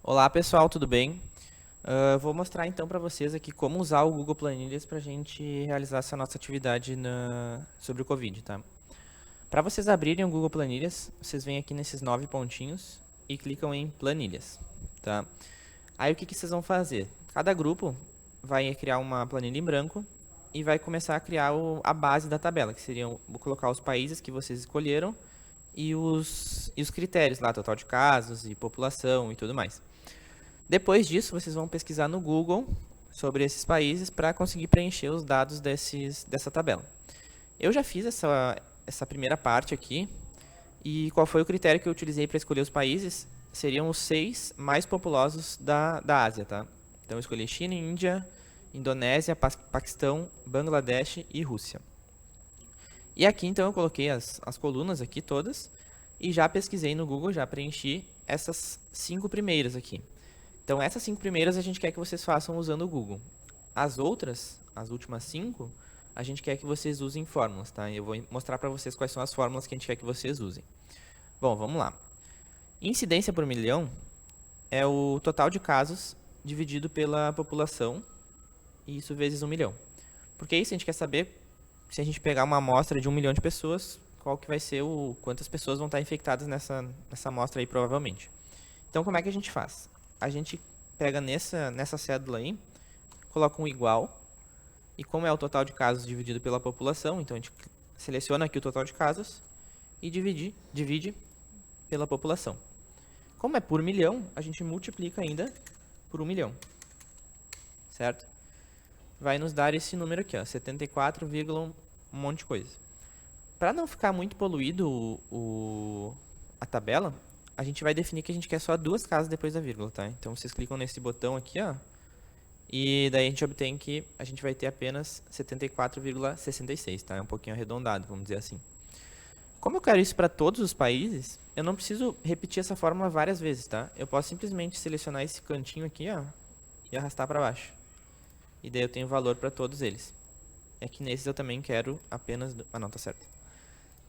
Olá pessoal, tudo bem? Vou mostrar então para vocês aqui como usar o Google Planilhas para a gente realizar essa nossa atividade sobre o Covid, tá? Para vocês abrirem o Google Planilhas, vocês vêm aqui nesses 9 pontinhos e clicam em Planilhas, tá? Aí o que vocês vão fazer? Cada grupo vai criar uma planilha em branco e vai começar a criar a base da tabela, que seriam, vou colocar os países que vocês escolheram e os critérios lá, total de casos e população e tudo mais. Depois disso, vocês vão pesquisar no Google sobre esses países para conseguir preencher os dados dessa tabela. Eu já fiz essa primeira parte aqui, e qual foi o critério que eu utilizei para escolher os países? Seriam os 6 mais populosos da Ásia, tá? Então eu escolhi China, Índia, Indonésia, Paquistão, Bangladesh e Rússia. E aqui então eu coloquei as colunas aqui todas e já pesquisei no Google, já preenchi essas 5 primeiras aqui. Então essas 5 primeiras a gente quer que vocês façam usando o Google. As outras, as últimas 5, a gente quer que vocês usem fórmulas, tá? Eu vou mostrar para vocês quais são as fórmulas que a gente quer que vocês usem. Bom, vamos lá. Incidência por milhão é o total de casos dividido pela população, e isso vezes 1 milhão. Porque isso a gente quer saber, se a gente pegar uma amostra de 1 milhão de pessoas, qual que vai ser quantas pessoas vão estar infectadas nessa amostra aí, provavelmente. Então, como é que a gente faz? A gente pega nessa cédula aí, coloca um igual, e como é o total de casos dividido pela população, então a gente seleciona aqui o total de casos e divide pela população. Como é por milhão, a gente multiplica ainda por 1 milhão, certo? Vai nos dar esse número aqui, ó, 74, um monte de coisa. Para não ficar muito poluído a tabela, a gente vai definir que a gente quer só 2 casas depois da vírgula, tá? Então vocês clicam nesse botão aqui, ó, e daí a gente obtém que a gente vai ter apenas 74,66, tá? É um pouquinho arredondado, vamos dizer assim. Como eu quero isso para todos os países, eu não preciso repetir essa fórmula várias vezes, tá? Eu posso simplesmente selecionar esse cantinho aqui, ó, e arrastar para baixo. E daí eu tenho valor para todos eles. É que nesses eu também quero apenas... Ah, não, tá certo.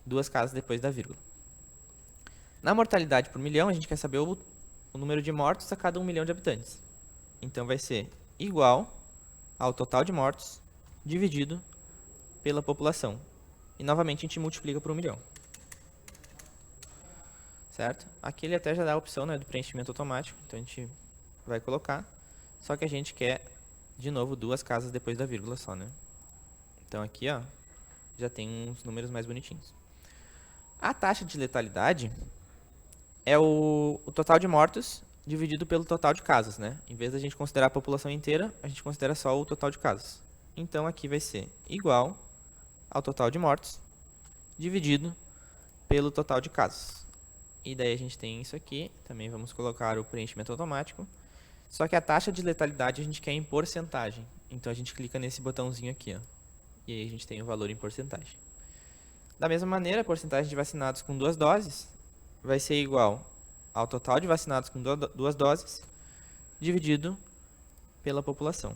2 casas depois da vírgula. Na mortalidade por milhão, a gente quer saber o número de mortos a cada 1 milhão de habitantes. Então vai ser igual ao total de mortos dividido pela população. E novamente a gente multiplica por 1 milhão. Certo? Aqui ele até já dá a opção, né, do preenchimento automático. Então a gente vai colocar. Só que a gente quer, de novo, 2 casas depois da vírgula só, né? Então aqui, ó, já tem uns números mais bonitinhos. A taxa de letalidade é o total de mortos dividido pelo total de casos, né? Em vez da gente considerar a população inteira, a gente considera só o total de casos. Então aqui vai ser igual ao total de mortos dividido pelo total de casos. E daí a gente tem isso aqui, também vamos colocar o preenchimento automático. Só que a taxa de letalidade a gente quer em porcentagem. Então a gente clica nesse botãozinho aqui, ó. E aí a gente tem o valor em porcentagem. Da mesma maneira, a porcentagem de vacinados com 2 doses vai ser igual ao total de vacinados com 2 doses dividido pela população.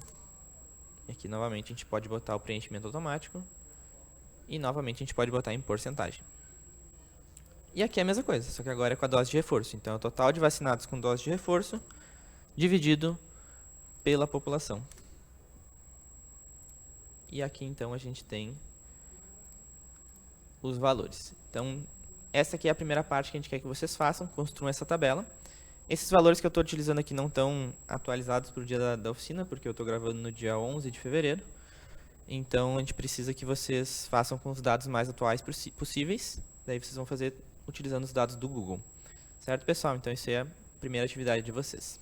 E aqui novamente a gente pode botar o preenchimento automático e novamente a gente pode botar em porcentagem. E aqui é a mesma coisa, só que agora é com a dose de reforço. Então é o total de vacinados com dose de reforço dividido pela população. E aqui então a gente tem os valores. Então essa aqui é a primeira parte que a gente quer que vocês façam, construam essa tabela. Esses valores que eu estou utilizando aqui não estão atualizados para o dia da oficina, porque eu estou gravando no dia 11 de fevereiro. Então a gente precisa que vocês façam com os dados mais atuais possíveis. Daí vocês vão fazer utilizando os dados do Google. Certo, pessoal? Então isso é a primeira atividade de vocês.